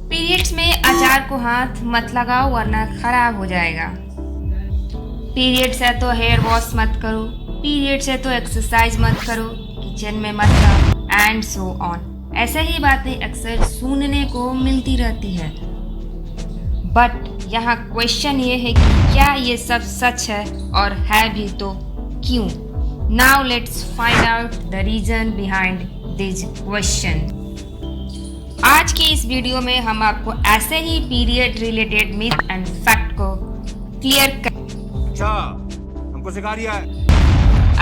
Periods में अचार को हाथ मत लगाओ वरना खराब हो जाएगा। पीरियड्स है तो हेयर वॉश मत करो, पीरियड्स है तो एक्सरसाइज मत करो, किचन में मत जाओ एंड सो ऑन। ऐसे ही बातें अक्सर सुनने को मिलती रहती है। बट यहाँ क्वेश्चन ये है कि क्या ये सब सच है, और है भी तो क्यों? Now let's find out the reason behind this question. आज की इस वीडियो में हम आपको ऐसे ही period related myth and fact को क्लियर कर। अच्छा, हमको सिखा रिया है?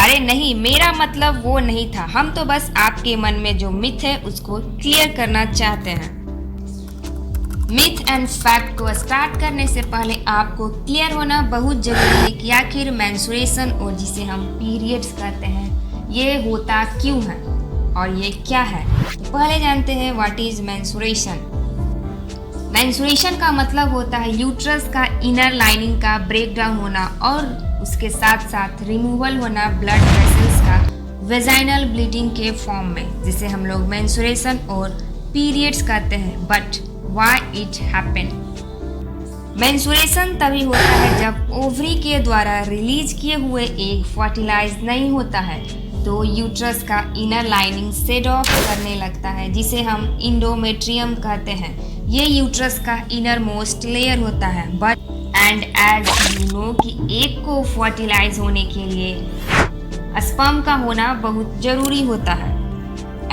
अरे नहीं, मेरा मतलब वो नहीं था। हम तो बस आपके मन में जो मिथ है उसको क्लियर करना चाहते हैं। मिथ एंड फैक्ट को स्टार्ट करने से पहले आपको क्लियर होना बहुत जरूरी है कि आखिर मेंस्ट्रुएशन और जिसे हम पीरियड्स कहते हैं ये होता क्यों है और ये क्या है। तो पहले जानते हैं व्हाट इज मेंस्ट्रुएशन। मेंस्ट्रुएशन का मतलब होता है यूट्रस का इनर लाइनिंग का ब्रेक डाउन होना और उसके साथ साथ रिमूवल होना ब्लड वेसल्स का वेजाइनल ब्लीडिंग के फॉर्म में, जिसे हम लोग मेंस्ट्रुएशन और पीरियड्स कहते हैं। But why it happen? Menstruation तभी होता है जब ओवरी के द्वारा रिलीज किए हुए एग फर्टिलाइज नहीं होता है तो यूट्रस का इनर लाइनिंग सेड ऑफ करने लगता है, जिसे हम इंडोमेट्रियम कहते हैं। ये यूट्रस का इनर मोस्ट लेयर होता है। But and as you know कि एग को फर्टिलाइज होने के लिए स्पर्म का होना बहुत जरूरी होता है।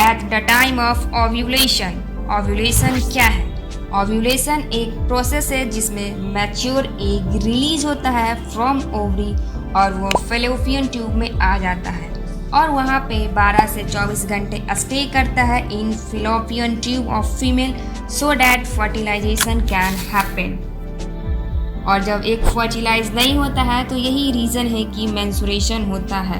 Eight the time of ovulation, ovulation क्या है? ओव्यूलेशन एक प्रोसेस है जिसमें मैच्योर एग रिलीज होता है फ्रॉम ओवरी और वो फेलोपियन ट्यूब में आ जाता है और वहाँ पे 12 से 24 घंटे स्टे करता है in fallopian tube of female so that fertilization can happen. और जब एक फर्टिलाइज नहीं होता है तो यही रीज़न है कि मेंस्ट्रुएशन होता है।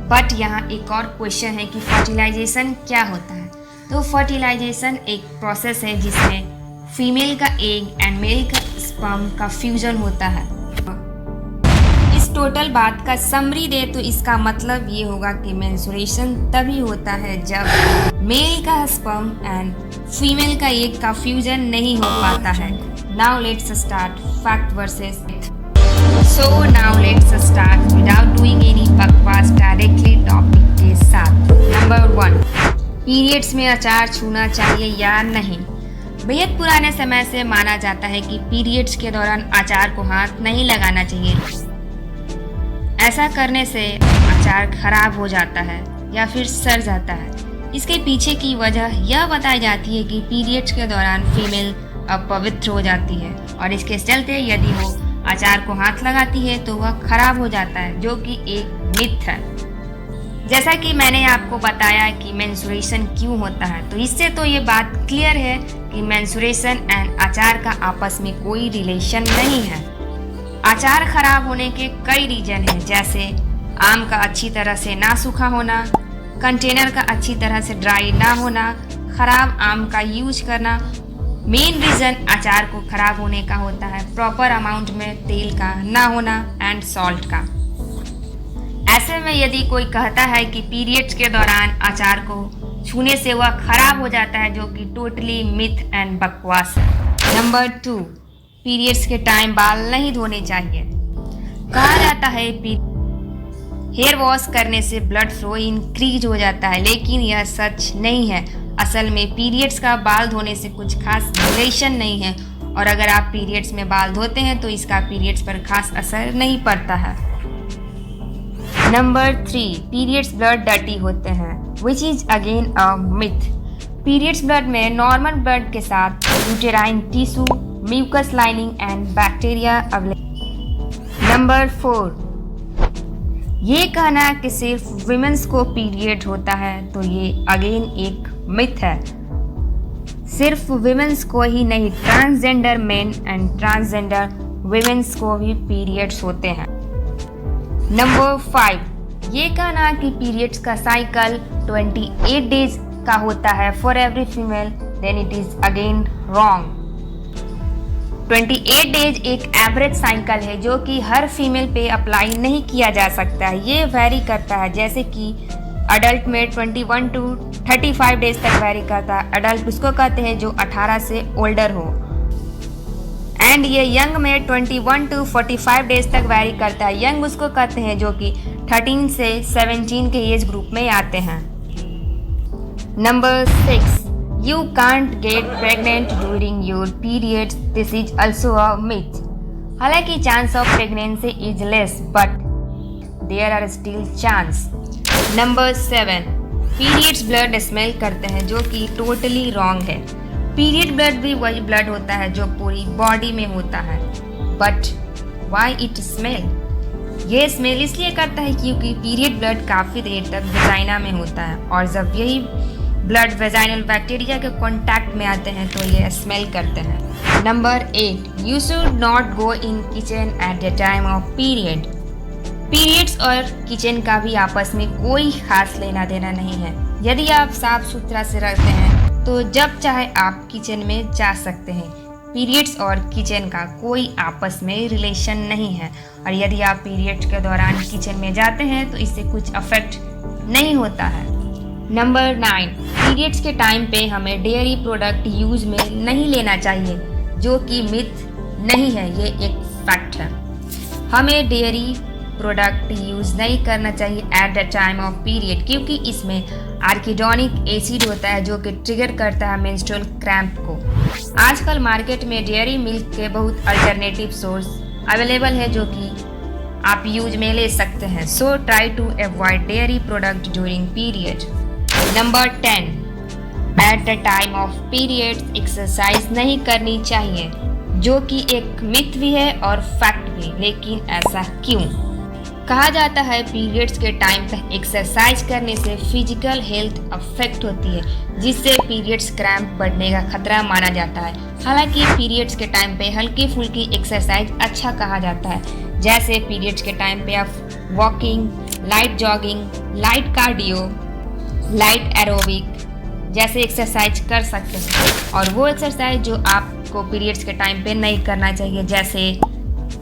बट यहाँ एक और क्वेश्चन है कि फर्टिलाइजेशन क्या होता है। तो फर्टिलाइजेशन एक प्रोसेस है जिसमें फीमेल का एग एंड मेल का स्पर्म का फ्यूजन होता है। इस टोटल बात का समरी दे तो इसका मतलब ये होगा कि मेंस्ट्रुएशन तभी होता है जब मेल का स्पर्म एंड फीमेल का एग का फ्यूजन नहीं हो पाता है। Now let's start fact versus myth. So now let's start without doing any बकवास डायरेक्टली टॉपिक के साथ। नंबर 1, पीरियड्स में अचार छूना चाहिए या नहीं? बेहद पुराने समय से माना जाता है कि पीरियड्स के दौरान अचार को हाथ नहीं लगाना चाहिए। ऐसा करने से अचार खराब हो जाता है या फिर सड़ जाता है। इसके पीछे की वजह यह बताई जाती है कि पीरियड्स के दौरान फीमेल अपवित्र हो जाती है और इसके चलते यदि वो अचार को हाथ लगाती है तो वह खराब हो जाता है, जो कि एक मिथ है। जैसा कि मैंने आपको बताया कि मेंस्ट्रुएशन क्यों होता है, तो इससे तो ये बात क्लियर है कि मेंस्ट्रुएशन एंड अचार का आपस में कोई रिलेशन नहीं है। अचार खराब होने के कई रीजन हैं, जैसे आम का अच्छी तरह से ना सूखा होना, कंटेनर का अच्छी तरह से ड्राई ना होना, खराब आम का यूज करना। मेन रीज़न अचार को खराब होने का होता है प्रॉपर अमाउंट में तेल का ना होना एंड सॉल्ट का। ऐसे में यदि कोई कहता है कि पीरियड्स के दौरान अचार को छूने से वह खराब हो जाता है, जो कि टोटली मिथ एंड बकवास है। नंबर 2, पीरियड्स के टाइम बाल नहीं धोने चाहिए। कहा जाता है हेयर वॉश करने से ब्लड फ्लो इंक्रीज हो जाता है, लेकिन यह सच नहीं है। असल में पीरियड्स का बाल धोने से कुछ खास रिलेशन नहीं है और अगर आप पीरियड्स में बाल धोते हैं तो इसका पीरियड्स पर खास असर नहीं पड़ता है। नंबर 3, पीरियड्स ब्लड डर्टी होते हैं, which is again a myth. Periods blood में नॉर्मल ब्लड के साथ uterine tissue, mucus lining and bacteria available. Number 4, ये कहना कि सिर्फ विमेंस को पीरियड होता है तो ये अगेन एक मिथ है। सिर्फ विमेंस को ही नहीं, transgender main and transgender women's को भी पीरियड्स होते हैं। नंबर 5, ये कहना कि पीरियड्स का साइकिल 28 डेज का होता है for every female, then it is again wrong. 28 days एक एवरेज साइकिल है जो कि हर फीमेल पे अप्लाई नहीं किया जा सकता है। ये वेरी करता है, जैसे कि अडल्ट में 21 टू 35 डेज तक वेरी करता है। अडल्ट उसको कहते हैं जो 18 से ओल्डर हो। एंड ये यंग में 21 टू 45 डेज तक वेरी करता है। यंग उसको कहते हैं जो कि 13 से 17 के एज ग्रुप में आते हैं। Number 6, you can't get pregnant during your periods, this is also a myth. हालांकि chance of pregnancy is less but there are still chance. Number 7, periods blood smell करते हैं जो कि टोटली रॉन्ग है। Period blood भी वही blood होता है जो पूरी बॉडी में होता है, बट वाई इट स्मेल? ये स्मेल इसलिए करता है क्योंकि पीरियड ब्लड काफ़ी देर तक वेजाइना में होता है और जब यही ब्लड वेजाइनल बैक्टीरिया के कांटेक्ट में आते हैं तो ये स्मेल करते हैं। Number 8, you should not go in kitchen eight the time of period. Periods और किचन का भी आपस में कोई खास लेना देना नहीं है। यदि आप साफ सुथरा से रहते हैं तो जब चाहे आप किचन में जा सकते हैं। पीरियड्स और किचन का कोई आपस में रिलेशन नहीं है और यदि आप पीरियड्स के दौरान किचन में जाते हैं तो इससे कुछ अफेक्ट नहीं होता है। नंबर 9, पीरियड्स के टाइम पे हमें डेयरी प्रोडक्ट यूज में नहीं लेना चाहिए, जो कि मिथ नहीं है, ये एक फैक्ट है। हमें डेयरी प्रोडक्ट यूज़ नहीं करना चाहिए eight the time of period क्योंकि इसमें आर्किडोनिक एसिड होता है जो कि ट्रिगर करता है मेंस्ट्रुअल क्रैम्प को। आजकल मार्केट में डेयरी मिल्क के बहुत अल्टरनेटिव सोर्स अवेलेबल है जो कि आप यूज में ले सकते हैं। So try to avoid dairy product during period. Number 10, at the time of period exercise नहीं करनी चाहिए, जो कि एक मिथ भी है और फैक्ट भी। लेकिन ऐसा क्यों? कहा जाता है पीरियड्स के टाइम तक एक्सरसाइज करने से फिजिकल हेल्थ अफेक्ट होती है जिससे पीरियड्स क्रैम्प बढ़ने का खतरा माना जाता है। हालांकि पीरियड्स के टाइम पे हल्की फुल्की एक्सरसाइज अच्छा कहा जाता है, जैसे पीरियड्स के टाइम पे आप walking, light jogging, light cardio, light aerobic जैसे एक्सरसाइज कर सकते हैं। और वो एक्सरसाइज जो आपको पीरियड्स के टाइम पे नहीं करना चाहिए, जैसे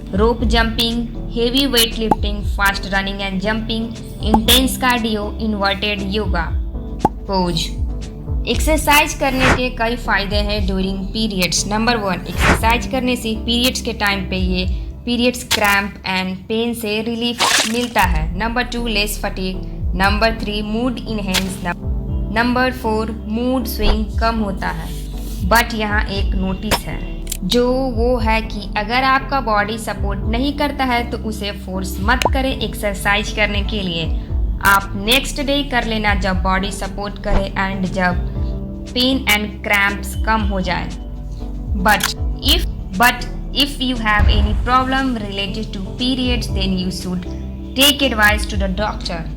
rope jumping, heavy weight lifting, fast running and jumping, intense cardio, inverted yoga pose. Exercise करने के कई फायदे हैं ड्यूरिंग पीरियड्स। नंबर 1, एक्सरसाइज करने से पीरियड्स के टाइम पे ये पीरियड्स क्रैम्प एंड पेन से रिलीफ मिलता है। Number 2, less fatigue. Number 3, mood enhance. Number 4, mood swing कम होता है। बट यहाँ एक नोटिस है, जो वो है कि अगर आपका बॉडी सपोर्ट नहीं करता है तो उसे फोर्स मत करें एक्सरसाइज करने के लिए। आप नेक्स्ट डे कर लेना जब बॉडी सपोर्ट करे एंड जब पेन एंड क्रैम्प्स कम हो जाए। But if you have any problem related to periods then you should take advice to the doctor.